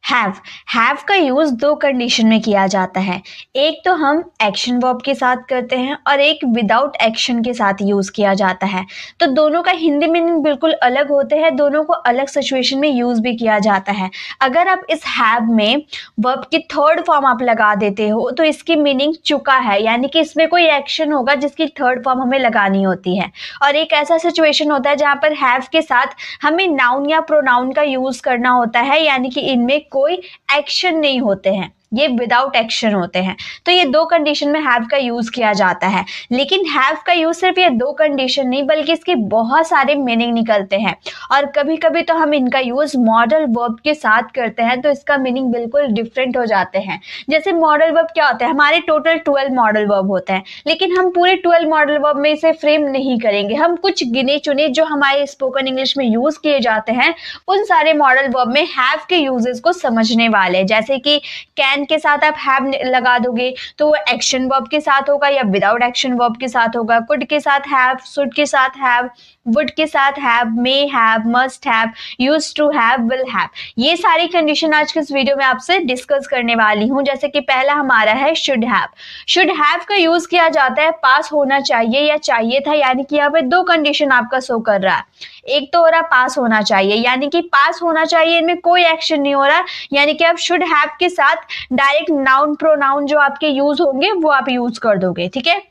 Have का use दो condition में किया जाता है। एक तो हम एक्शन वर्ब के साथ करते हैं और एक विदाउट एक्शन के साथ यूज किया जाता है। तो दोनों का हिंदी मीनिंग बिल्कुल अलग होते हैं, दोनों को अलग सिचुएशन में यूज भी किया जाता है। अगर आप इस हैव में वर्ब की थर्ड फॉर्म आप लगा देते हो तो इसकी मीनिंग चुका है, यानी कि इसमें कोई एक्शन होगा जिसकी थर्ड फॉर्म हमें लगानी होती है। और एक ऐसा सिचुएशन होता है जहां पर हैव के साथ हमें नाउन या प्रोनाउन का यूज करना होता है, यानी कि इनमें कोई एक्शन नहीं होते हैं, ये विदाउट एक्शन होते हैं। तो ये दो कंडीशन में हैव का यूज किया जाता है। लेकिन हैव का यूज सिर्फ ये दो कंडीशन नहीं बल्कि इसके बहुत सारे मीनिंग निकलते हैं। और कभी कभी तो हम इनका यूज मॉडल वर्ब के साथ करते हैं तो इसका मीनिंग बिल्कुल डिफरेंट हो जाते हैं। जैसे मॉडल वर्ब क्या होता है, हमारे टोटल 12 मॉडल वर्ब होते हैं, लेकिन हम पूरे 12 मॉडल वर्ब में इसे फ्रेम नहीं करेंगे। हम कुछ गिने चुने जो हमारे स्पोकन इंग्लिश में यूज किए जाते हैं उन सारे मॉडल वर्ब में हैव के यूजेस को समझने वाले। जैसे कि कैन के साथ आप हैव लगा दोगे तो वो एक्शन वर्ब के साथ होगा या विदाउट एक्शन वर्ब के साथ होगा। कुड के साथ हैव, शुड के साथ हैव, वुड के साथ have, may have, must have, used to have, will have. ये सारी कंडीशन आज के इस वीडियो में आपसे डिस्कस करने वाली हूं। जैसे कि पहला हमारा है शुड हैव। शुड हैव का यूज किया जाता है पास होना चाहिए या चाहिए था, यानी कि यहाँ पे दो कंडीशन आपका शो कर रहा है। एक तो हो रहा पास होना चाहिए, यानी कि पास होना चाहिए, इनमें कोई एक्शन नहीं हो रहा, यानी कि आप शुड हैव के साथ डायरेक्ट नाउन प्रोनाउन जो आपके यूज होंगे वो आप यूज कर दोगे, ठीक है।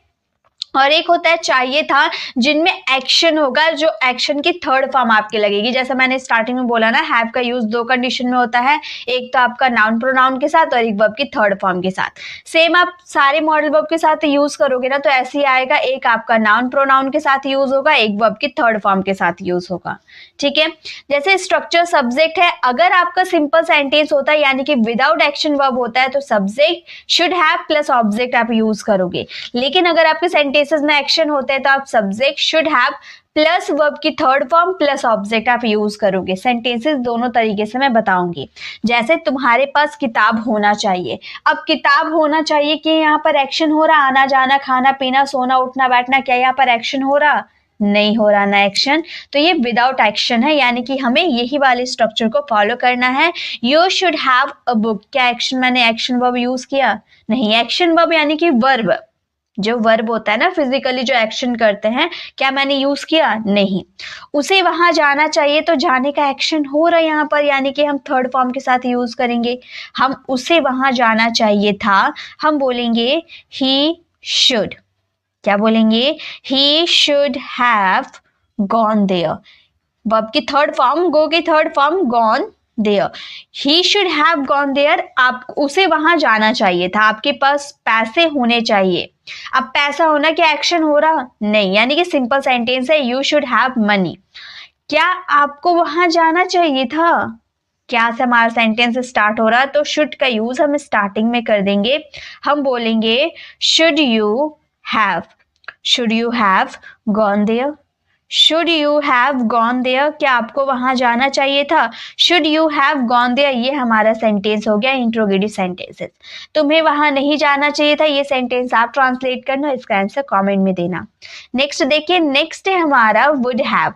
और एक होता है चाहिए था, जिनमें एक्शन होगा, जो एक्शन की थर्ड फॉर्म आपके लगेगी। जैसे मैंने स्टार्टिंग में बोला ना, हैव का यूज दो कंडीशन में होता है, एक तो आपका नाउन प्रोनाउन के साथ और एक वर्ब की थर्ड फॉर्म के साथ। सेम आप सारे मॉडल वर्ब के साथ यूज करोगे ना तो ऐसे ही आएगा, एक आपका नाउन प्रोनाउन के साथ यूज होगा, एक वर्ब की थर्ड फॉर्म के साथ यूज होगा, ठीक है। जैसे स्ट्रक्चर सब्जेक्ट है, अगर आपका सिंपल सेंटेंस होता है यानी कि विदाउट एक्शन वर्ब होता है तो subject should have plus object आप यूज करोगे। लेकिन अगर आपके सेंटेंसेस में एक्शन होते हैं तो आप subject should have plus verb की थर्ड फॉर्म प्लस ऑब्जेक्ट आप यूज करोगे। सेंटेंसेस दोनों तरीके से मैं बताऊंगी। जैसे तुम्हारे पास किताब होना चाहिए, अब किताब होना चाहिए कि यहाँ पर एक्शन हो रहा, आना जाना, खाना पीना, सोना उठना बैठना, क्या यहाँ पर एक्शन हो रहा? नहीं हो रहा ना एक्शन, तो ये विदाउट एक्शन है, यानी कि हमें यही वाले स्ट्रक्चर को फॉलो करना है। You should have a book, क्या एक्शन मैंने एक्शन वर्ब यूज किया? नहीं। एक्शन वर्ब यानी कि वर्ब, जो वर्ब होता है ना फिजिकली जो एक्शन करते हैं, क्या मैंने यूज किया? नहीं। उसे वहां जाना चाहिए, तो जाने का एक्शन हो रहा है यहाँ पर, यानी कि हम थर्ड फॉर्म के साथ यूज करेंगे। हम उसे वहां जाना चाहिए था, हम बोलेंगे ही शुड। क्या बोलेंगे? He should have gone there. Verb की थर्ड फॉर्म, गो की third form gone there. He should have gone there, आप उसे वहां जाना चाहिए था। आपके पास पैसे होने चाहिए, अब पैसा होना क्या एक्शन हो रहा? नहीं, यानी कि सिंपल सेंटेंस है यू शुड हैव मनी। क्या आपको वहां जाना चाहिए था? क्या से हमारा सेंटेंस स्टार्ट हो रहा, तो शुड का यूज हम स्टार्टिंग में कर देंगे। हम बोलेंगे should you have, should you have gone there, should you have gone there, क्या आपको वहां जाना चाहिए था? Should you have gone there, ये हमारा सेंटेंस हो गया इंट्रोगेटिव सेंटेंसेस। तुम्हें वहां नहीं जाना चाहिए था, ये सेंटेंस आप ट्रांसलेट करना, इसका आंसर कमेंट में देना। नेक्स्ट देखिए, नेक्स्ट है हमारा वुड हैव।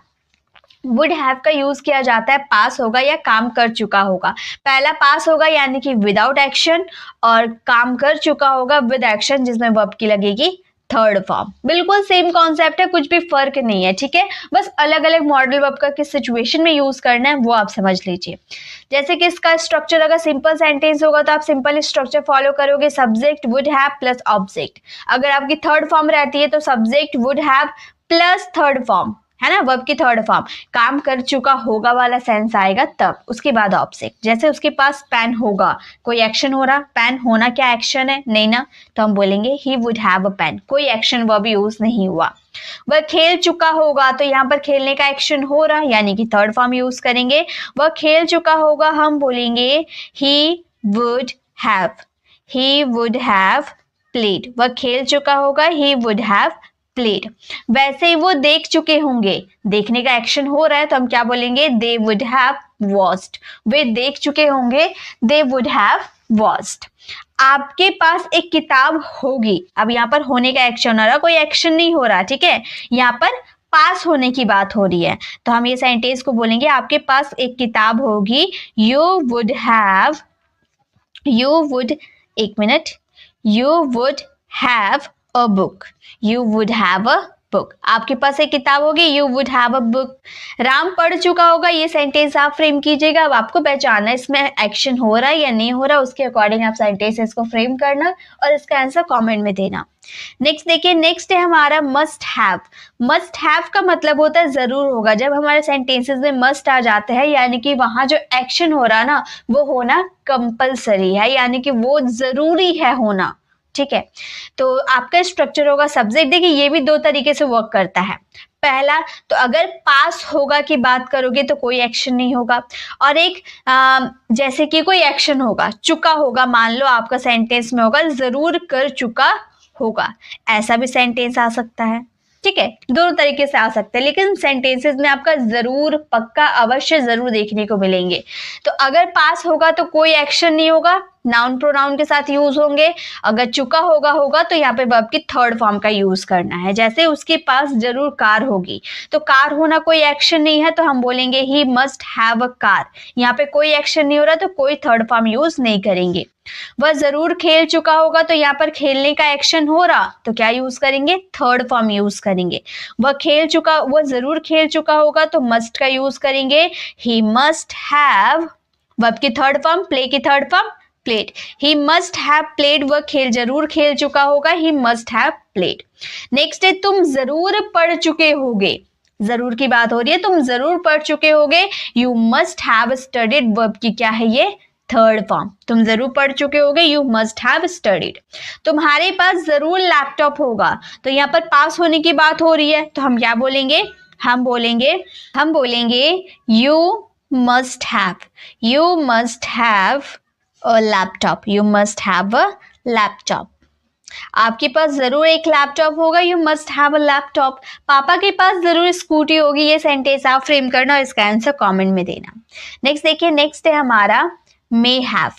वुड हैव का यूज किया जाता है पास होगा या काम कर चुका होगा। पहला पास होगा यानी कि विदाउट एक्शन, और काम कर चुका होगा विद एक्शन जिसमें वर्ब की लगेगी थर्ड फॉर्म। बिल्कुल सेम कॉन्सेप्ट है, कुछ भी फर्क नहीं है, ठीक है। बस अलग अलग मॉडल वर्ब का किस सिचुएशन में यूज करना है वो आप समझ लीजिए। जैसे कि इसका स्ट्रक्चर अगर सिंपल सेंटेंस होगा तो आप सिंपल स्ट्रक्चर फॉलो करोगे, subject would have plus object. अगर आपकी थर्ड फॉर्म रहती है तो subject would have plus third form, है ना, वर्ब की थर्ड फॉर्म। काम कर चुका होगा वाला सेंस आएगा तब, उसके बाद ऑब्जेक्ट। जैसे उसके पास पेन होगा, कोई एक्शन हो रहा, पेन होना क्या एक्शन है? नहीं ना, तो हम बोलेंगे he would have a pen, कोई एक्शन वर्ब यूज नहीं हुआ। वह खेल चुका होगा, तो यहाँ पर खेलने का एक्शन हो रहा, यानी कि थर्ड फॉर्म यूज करेंगे। वह खेल चुका होगा, हम बोलेंगे he would have, he would have played. वह खेल चुका होगा, ही वुड हैव प्लेड। वैसे ही वो देख चुके होंगे, देखने का एक्शन हो रहा है तो हम क्या बोलेंगे? They would have watched. वे देख चुके होंगे, दे वुड हैव वॉच्ड। आपके पास एक किताब होगी, अब यहाँ पर होने का एक्शन हो रहा, कोई एक्शन नहीं हो रहा, ठीक है। यहाँ पर पास होने की बात हो रही है, तो हम ये सेंटेंस को बोलेंगे आपके पास एक किताब होगी, यू वुड हैव, एक minute, you would have a book, you would have a book, आपके पास एक किताब होगी, you would have a book. Ram पढ़ चुका होगा, ये सेंटेंस आप फ्रेम कीजिएगा। अब आपको पहचानना है इसमें एक्शन हो रहा है या नहीं हो रहा, उसके अकॉर्डिंग आप सेंटेंसेस को फ्रेम करना और इसका आंसर कमेंट में देना। नेक्स्ट देखिए, नेक्स्ट है हमारा मस्ट हैव। मस्ट हैव का मतलब होता है जरूर होगा। जब हमारे सेंटेंसेस में मस्ट आ जाते हैं यानी कि वहां जो एक्शन हो रहा ना वो होना कंपलसरी है, यानी कि वो जरूरी है होना, ठीक है। तो आपका स्ट्रक्चर होगा सब्जेक्ट। देखिए ये भी दो तरीके से वर्क करता है। पहला तो अगर पास होगा की बात करोगे तो कोई एक्शन नहीं होगा, और एक जैसे कि कोई एक्शन होगा, चुका होगा, मान लो आपका सेंटेंस में होगा जरूर कर चुका होगा, ऐसा भी सेंटेंस आ सकता है, ठीक है। दोनों तरीके से आ सकते हैं, लेकिन सेंटेंसेस में आपका जरूर, पक्का, अवश्य, जरूर देखने को मिलेंगे। तो अगर पास होगा तो कोई एक्शन नहीं होगा, नाउन प्रोनाउन के साथ यूज होंगे। अगर चुका होगा तो यहाँ पे वर्ब की थर्ड फॉर्म का यूज करना है। जैसे उसके पास जरूर कार होगी, तो कार होना कोई एक्शन नहीं है, तो हम बोलेंगे he must have a car. यहाँ पे कोई एक्शन नहीं हो रहा तो कोई थर्ड फॉर्म यूज नहीं करेंगे। वह जरूर खेल चुका होगा, तो यहाँ पर खेलने का एक्शन हो रहा तो क्या यूज करेंगे, थर्ड फॉर्म यूज करेंगे। वह जरूर खेल चुका होगा तो मस्ट का यूज करेंगे, ही मस्ट हैव, वर्ब की थर्ड फॉर्म, प्ले की third form played, he must have played, वह जरूर खेल चुका होगा, he must have played. Next है तुम जरूर पढ़ चुके होगे, जरूर की बात हो रही है, तुम जरूर पढ़ चुके होगे, you must have studied, verb की क्या है ये, थर्ड फॉर्म, तुम जरूर पढ़ चुके होगे, यू मस्ट हैव स्टडीड। तुम्हारे पास जरूर लैपटॉप होगा, तो यहाँ पर पास होने की बात हो रही है, तो हम क्या बोलेंगे, हम बोलेंगे you must have a laptop, you must have a laptop. आपके पास जरूर एक लैपटॉप होगा, you must have a laptop. पापा के पास जरूर स्कूटी होगी, ये सेंटेंस आप फ्रेम करना और इसका आंसर कमेंट में देना। नेक्स्ट देखिए, नेक्स्ट है हमारा मे हैव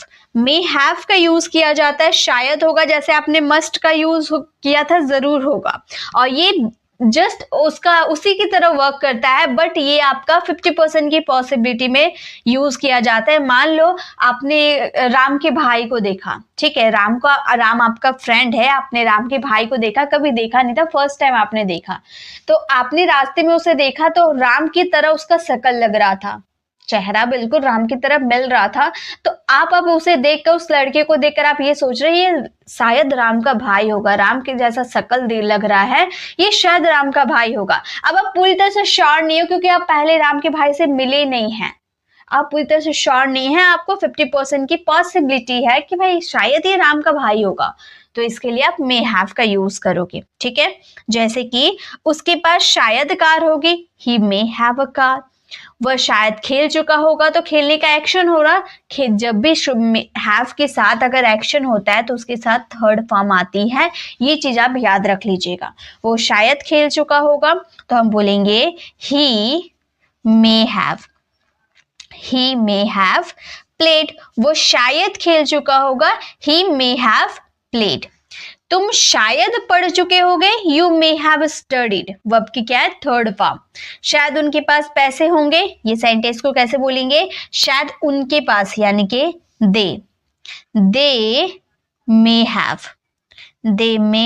का यूज किया जाता है शायद होगा, जैसे आपने मस्ट का यूज किया था जरूर होगा, और ये जस्ट उसका उसी की तरह वर्क करता है, बट ये आपका 50% की पॉसिबिलिटी में यूज किया जाता है। मान लो आपने राम के भाई को देखा, ठीक है, राम आपका फ्रेंड है, आपने राम के भाई को देखा, कभी देखा नहीं था, फर्स्ट टाइम आपने देखा, तो आपने रास्ते में उसे देखा तो राम की तरह उसका शक्ल लग रहा था, चेहरा बिल्कुल राम की तरह मिल रहा था, तो आप अब उसे देखकर, उस लड़के को देखकर आप ये सोच रहे हैं ये शायद राम का भाई होगा, राम के जैसा शक्ल लग रहा है, ये शायद राम का भाई होगा। अब आप पूरी तरह से श्योर नहीं हो क्योंकि आप पहले राम के भाई से मिले नहीं हैं, आप पूरी तरह से श्योर नहीं है, आपको 50% की पॉसिबिलिटी है कि भाई शायद ये राम का भाई होगा, तो इसके लिए आप मे हैव का यूज करोगे, ठीक है। जैसे कि उसके पास शायद कार होगी, ही मे हैव अ कार। वह शायद खेल चुका होगा, तो खेलने का एक्शन हो रहा, जब भी हैव के साथ अगर एक्शन होता है तो उसके साथ थर्ड फॉर्म आती है, ये चीज आप याद रख लीजिएगा। वो शायद खेल चुका होगा तो हम बोलेंगे ही मे हैव प्लेड, वो शायद खेल चुका होगा, ही मे हैव प्लेड। तुम शायद पढ़ चुके होगे, you may have studied, verb की क्या है, थर्ड फॉर्म। शायद उनके पास पैसे होंगे, ये सेंटेंस को कैसे बोलेंगे, शायद उनके पास, यानी कि दे मे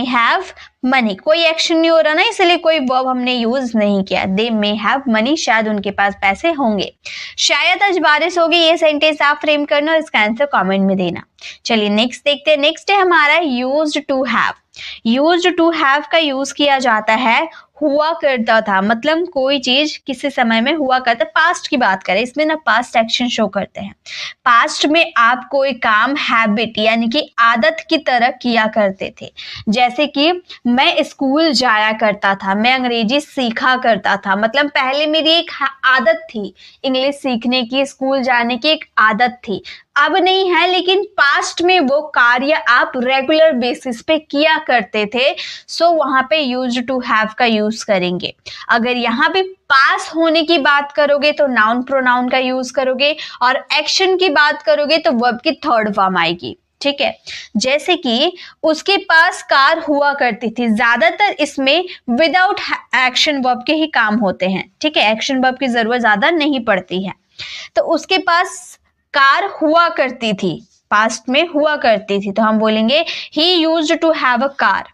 हैव मनी, कोई एक्शन नहीं हो रहा ना, इसलिए कोई वर्ब हमने यूज नहीं किया, दे मे हैव मनी, शायद उनके पास पैसे होंगे। शायद आज बारिश होगी, ये सेंटेंस आप फ्रेम करना और इसका आंसर कमेंट में देना। चलिए नेक्स्ट देखते हैं, नेक्स्ट है हमारा यूज्ड टू हैव का यूज किया जाता है हुआ करता था, मतलब कोई चीज किसी समय में हुआ करता, पास्ट की बात करें, इसमें ना पास्ट एक्शन शो करते हैं। पास्ट में आप कोई काम हैबिट यानी कि आदत की तरह किया करते थे, जैसे कि मैं स्कूल जाया करता था, मैं अंग्रेजी सीखा करता था, मतलब पहले मेरी एक आदत थी इंग्लिश सीखने की, स्कूल जाने की एक आदत थी, अब नहीं है, लेकिन पास्ट में वो कार्य आप रेगुलर बेसिस पे किया करते थे, सो वहां पे यूज टू हैव का यूज करेंगे। अगर यहाँ पे पास होने की बात करोगे तो नाउन प्रोनाउन का यूज करोगे, और एक्शन की बात करोगे तो वर्ब की थर्ड फॉर्म आएगी, ठीक है। जैसे कि उसके पास कार हुआ करती थी, ज्यादातर इसमें विदाउट एक्शन वर्ब के ही काम होते हैं, ठीक है, एक्शन वर्ब की जरूरत ज्यादा नहीं पड़ती है। तो उसके पास कार हुआ करती थी, पास्ट में हुआ करती थी, तो हम बोलेंगे he used to have a car.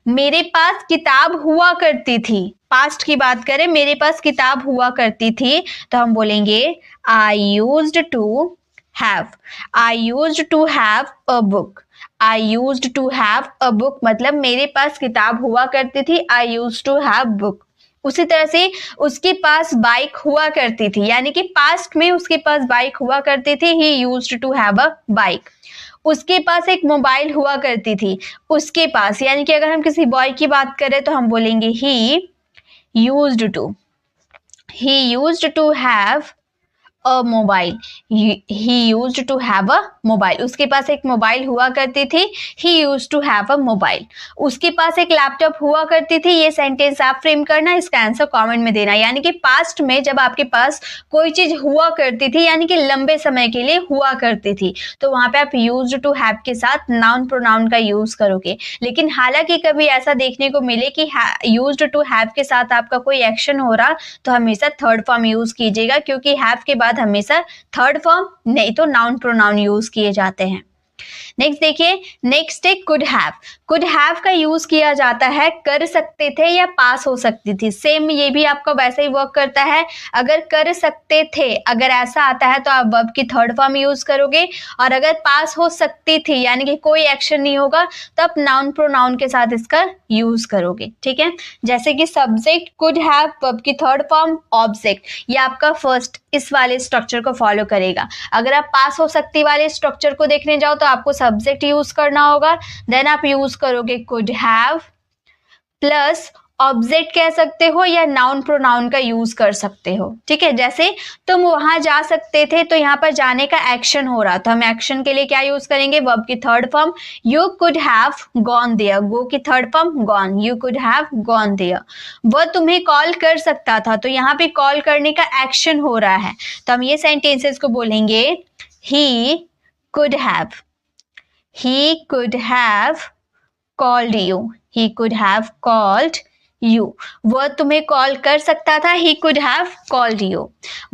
मेरे पास किताब हुआ करती थी, पास्ट की बात करें, मेरे पास किताब हुआ करती थी, तो हम बोलेंगे I used to have. I used to have a book. I used to have a book मतलब मेरे पास किताब हुआ करती थी, I used to have book. उसी तरह से उसके पास बाइक हुआ करती थी, यानी कि पास्ट में उसके पास बाइक हुआ करती थी, he used to have a bike. उसके पास एक मोबाइल हुआ करती थी, उसके पास, यानी कि अगर हम किसी बॉय की बात करें तो हम बोलेंगे he used to have a mobile. He used to have a mobile. उसके पास एक मोबाइल हुआ करती थी, he used to have a mobile. उसके पास एक लैपटॉप हुआ करती थी। ये सेंटेंस आप फ्रेम करना, इसका आंसर कमेंट में देना। यानी कि पास्ट में जब आपके पास कोई चीज हुआ करती थी, यानी कि लंबे समय के लिए हुआ करती थी, तो वहां पे आप used to have के साथ नाउन प्रोनाउन का यूज करोगे। लेकिन हालांकि कभी ऐसा देखने को मिले कि used to have के साथ आपका कोई एक्शन हो रहा, तो हमेशा थर्ड फॉर्म यूज कीजिएगा, क्योंकि have के बाद हमेशा थर्ड फॉर्म नहीं तो नाउन प्रोनाउन यूज किए जाते हैं। नेक्स्ट देखिए, नेक्स्ट है कुड हैव। कुड हैव का यूज किया जाता है कर सकते थे या पास हो सकती थी। सेम ये भी आपका वैसे ही वर्क करता है। अगर कर सकते थे, अगर ऐसा आता है तो आप वर्ब की थर्ड फॉर्म यूज करोगे, और अगर पास हो सकती थी यानी कि कोई एक्शन नहीं होगा, तो आप नाउन प्रोनाउन के साथ इसका यूज करोगे, ठीक है। जैसे कि सब्जेक्ट कुड हैव, वर्ब की थर्ड फॉर्म ऑब्जेक्ट, ये आपका फर्स्ट इस वाले स्ट्रक्चर को फॉलो करेगा। अगर आप पास हो सकती वाले स्ट्रक्चर को देखने जाओ तो आपको सब्जेक्ट यूज करना होगा, देन आप यूज करोगे कुड हैव प्लस ऑब्जेक्ट कह सकते हो या नाउन प्रोनाउन का यूज कर सकते हो, ठीक है। जैसे तुम वहां जा सकते थे, तो यहाँ पर जाने का एक्शन हो रहा, तो हम एक्शन के लिए क्या यूज करेंगे, वर्ब की third form you could have gone there, go की third form gone, you could have gone there. वह तुम्हें कॉल कर सकता था, तो यहाँ पे कॉल करने का एक्शन हो रहा है, तो हम ये सेंटेंसेस को बोलेंगे he could have, he could have called you, he could have called you. वह तुम्हें कॉल कर सकता था, he could have called you.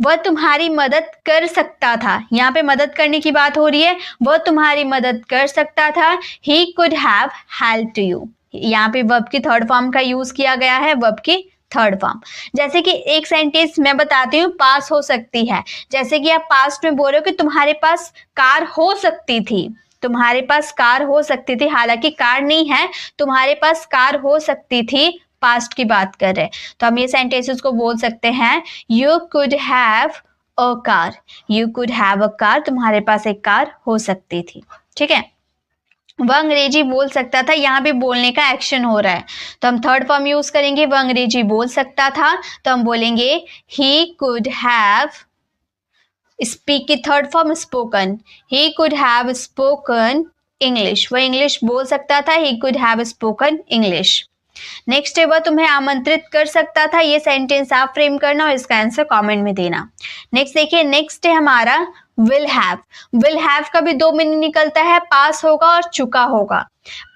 वह तुम्हारी मदद कर सकता था, यहाँ पे मदद करने की बात हो रही है, वह तुम्हारी मदद कर सकता था, he could have helped you. यहाँ पे वर्ब की थर्ड फॉर्म का यूज किया गया है, वर्ब की थर्ड फॉर्म। जैसे कि एक सेंटेंस मैं बताती हूँ, पास हो सकती है। जैसे कि आप पास्ट में बोल रहे हो कि तुम्हारे पास कार हो सकती थी, तुम्हारे पास कार हो सकती थी, हालांकि कार नहीं है, तुम्हारे पास कार हो सकती थी, पास्ट की बात कर रहे हैं, तो हम ये सेंटेंसेस को बोल सकते हैं you could have a car, you could have a car, तुम्हारे पास एक कार हो सकती थी, ठीक है। वह अंग्रेजी बोल सकता था, यहाँ पे बोलने का एक्शन हो रहा है, तो हम थर्ड फॉर्म यूज करेंगे, वह अंग्रेजी बोल सकता था, तो हम बोलेंगे ही कुड हैव, स्पीक की third form spoken, he could have spoken English, वह इंग्लिश बोल सकता था, he could have spoken English. Next है वह तुम्हें आमंत्रित कर सकता था, ये सेंटेंस आप फ्रेम करना और इसका आंसर कमेंट में देना। नेक्स्ट देखिए, नेक्स्ट है हमारा विल हैव। विल हैव का भी दो मीनिंग निकलता है, पास होगा और चुका होगा।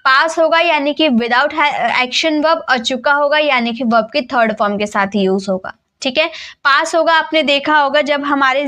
पास होगा यानी कि विदाउट एक्शन वर्ब, और चुका होगा यानी कि वर्ब की थर्ड फॉर्म के साथ यूज होगा, ठीक है। पास होगा आपने देखा होगा जब हमारे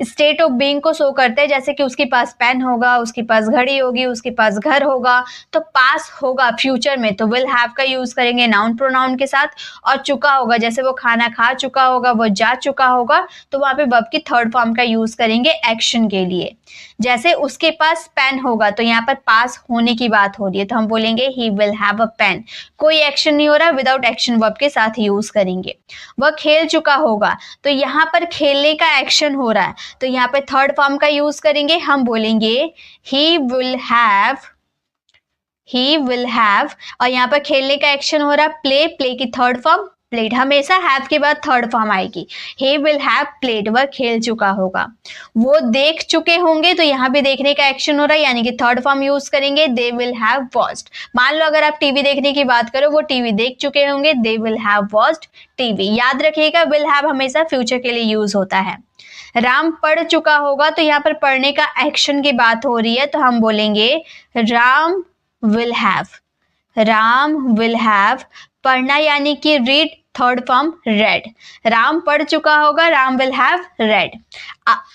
स्टेट ऑफ बीइंग को शो करते हैं, जैसे कि उसके पास पेन होगा, उसके पास घड़ी होगी, उसके पास घर होगा, तो पास होगा फ्यूचर में, तो विल हैव का यूज करेंगे नाउन प्रोनाउन के साथ। और चुका होगा, जैसे वो खाना खा चुका होगा, वो जा चुका होगा, तो वहां पे वर्ब की थर्ड फॉर्म का यूज करेंगे एक्शन के लिए। जैसे उसके पास पेन होगा, तो यहाँ पर पास होने की बात हो रही है, तो हम बोलेंगे he will have a pen, कोई एक्शन नहीं हो रहा, विदाउट एक्शन वर्ब के साथ यूज करेंगे। वह खेल चुका होगा, तो यहाँ पर खेलने का एक्शन हो रहा है, तो यहाँ पे थर्ड फॉर्म का यूज करेंगे, हम बोलेंगे ही विल हैव, और यहाँ पर खेलने का एक्शन हो रहा है प्ले, प्ले की थर्ड फॉर्म प्लेड, हमेशा हैव के बाद थर्ड फॉर्म आएगी, ही विल हैव प्लेड, वह खेल चुका होगा। वो देख चुके होंगे, तो यहाँ पे देखने का एक्शन हो रहा है, यानी कि थर्ड फॉर्म यूज करेंगे, दे विल हैव वॉच्ड। मान लो अगर आप टीवी देखने की बात करो, वो टीवी देख चुके होंगे, they will have watched TV. याद रखिएगा विल हैव हमेशा फ्यूचर के लिए यूज होता है। राम पढ़ चुका होगा, तो यहाँ पर पढ़ने का एक्शन की बात हो रही है, तो हम बोलेंगे Ram will have. Ram will have, पढ़ना यानी कि read, third form red. Ram पढ़ चुका होगा, राम विल हैव रेड।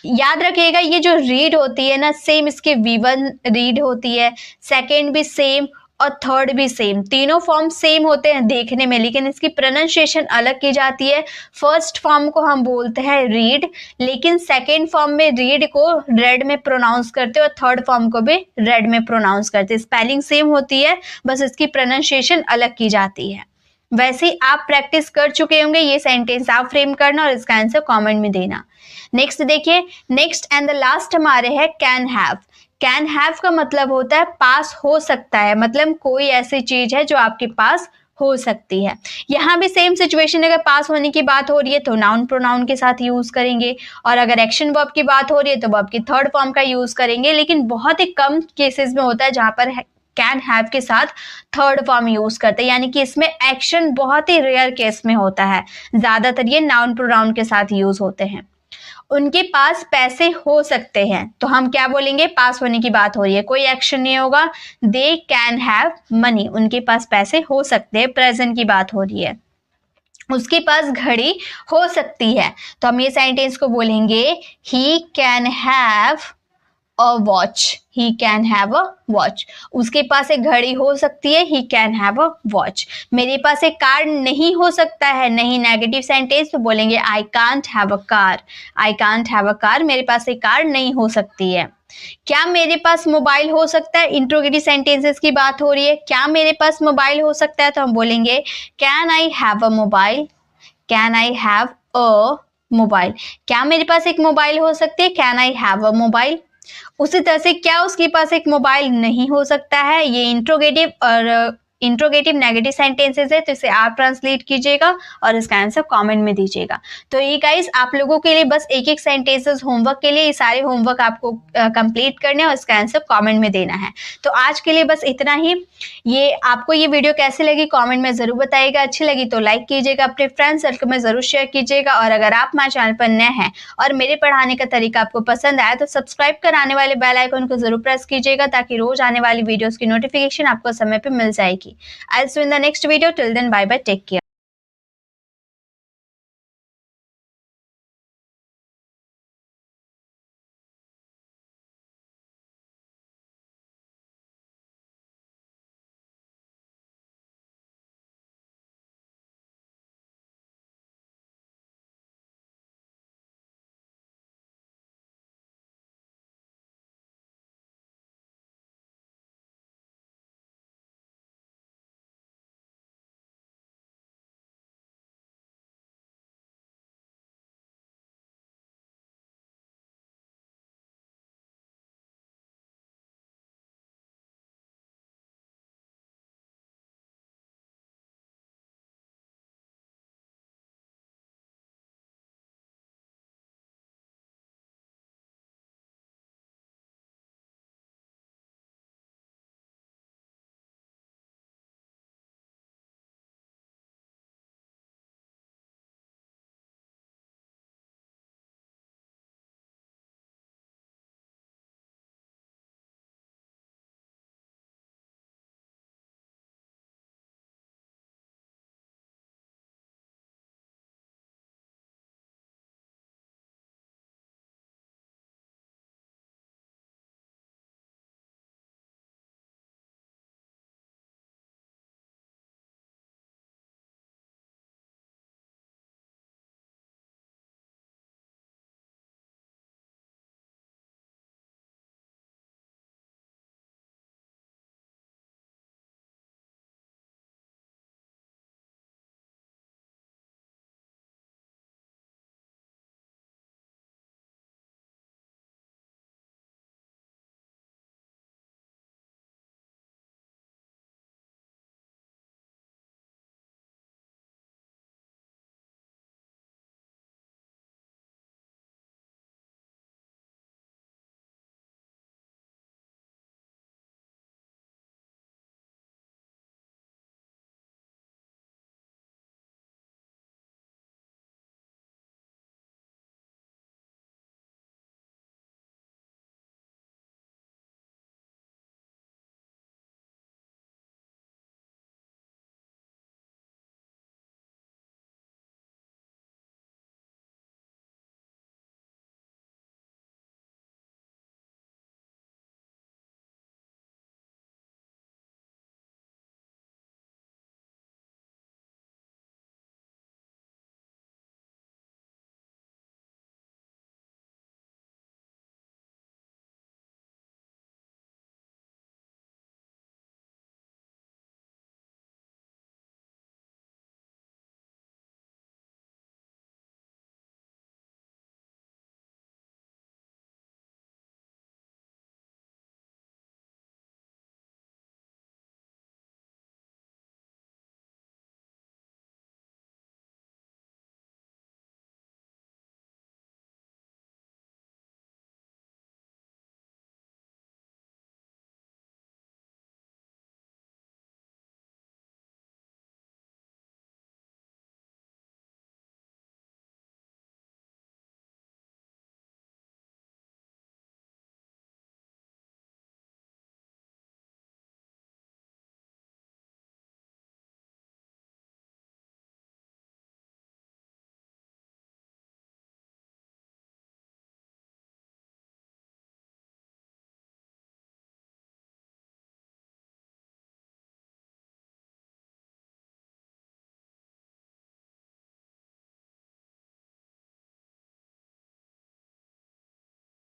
याद रखिएगा ये जो रीड होती है ना, सेम इसके V1 रीड होती है, सेकेंड भी सेम और थर्ड भी सेम, तीनों फॉर्म सेम होते हैं देखने में, लेकिन इसकी प्रोनाउंसिएशन अलग की जाती है। फर्स्ट फॉर्म को हम बोलते हैं रीड, लेकिन सेकेंड फॉर्म में रीड को रेड में प्रोनाउंस करते हैं और थर्ड फॉर्म को भी रेड में प्रोनाउंस करते हैं। स्पेलिंग सेम होती है, बस इसकी प्रोनाउंसिएशन अलग की जाती है। वैसे ही आप प्रैक्टिस कर चुके होंगे, ये सेंटेंस आप फ्रेम करना और इसका आंसर कमेंट में देना। नेक्स्ट देखिए, नेक्स्ट एंड द लास्ट हमारे है कैन हैव। कैन हैव का मतलब होता है पास हो सकता है, मतलब कोई ऐसी चीज है जो आपके पास हो सकती है। यहाँ भी सेम सिचुएशन, अगर पास होने की बात हो रही है तो नाउन प्रोनाउन के साथ यूज करेंगे, और अगर एक्शन वर्ब की बात हो रही है तो वर्ब की थर्ड फॉर्म का यूज करेंगे। लेकिन बहुत ही कम केसेस में होता है जहां पर कैन हैव के साथ थर्ड फॉर्म यूज करते हैं, यानी कि इसमें एक्शन बहुत ही रेयर केस में होता है, ज्यादातर ये नाउन प्रोनाउन के साथ यूज होते हैं। उनके पास पैसे हो सकते हैं, तो हम क्या बोलेंगे, पास होने की बात हो रही है, कोई एक्शन नहीं होगा, दे कैन हैव मनी, उनके पास पैसे हो सकते हैं, प्रेजेंट की बात हो रही है। उसके पास घड़ी हो सकती है, तो हम ये सेंटेंस को बोलेंगे he can have a watch. He can have a watch, उसके पास एक घड़ी हो सकती है, he can have a watch. मेरे पास एक कार नहीं हो सकता है, नहीं नेगेटिव सेंटेंस, तो बोलेंगे I can't have a car. I can't have a car, मेरे पास एक कार नहीं हो सकती है। क्या मेरे पास मोबाइल हो सकता है, इंट्रोगेटिव सेंटेंसेस की बात हो रही है, क्या मेरे पास मोबाइल हो सकता है, तो हम बोलेंगे can I have a mobile. Can I have a mobile, क्या मेरे पास एक मोबाइल हो सकती है, can I have a mobile. उसी तरह से क्या उसके पास एक मोबाइल नहीं हो सकता है, ये इंट्रोगेटिव और इंट्रोगेटिव नेगेटिव सेंटेंसेस है, तो इसे आप ट्रांसलेट कीजिएगा और इसका आंसर कमेंट में दीजिएगा। तो ये गाइस आप लोगों के लिए बस एक एक सेंटेंसेस होमवर्क के लिए, ये सारे होमवर्क आपको कंप्लीट करने और इसका आंसर कमेंट में देना है। तो आज के लिए बस इतना ही। ये आपको ये वीडियो कैसी लगी कमेंट में जरूर बताइएगा, अच्छी लगी तो लाइक कीजिएगा, अपने फ्रेंड सर्कल में जरूर शेयर कीजिएगा, और अगर आप हमारे चैनल पर नए हैं और मेरे पढ़ाने का तरीका आपको पसंद आया तो सब्सक्राइब कर आने वाले बेल आइकन को जरूर प्रेस कीजिएगा, ताकि रोज आने वाली वीडियोस की नोटिफिकेशन आपको समय पे मिल जाएगी। I'll see you in the next video. Till then, bye bye. Take care.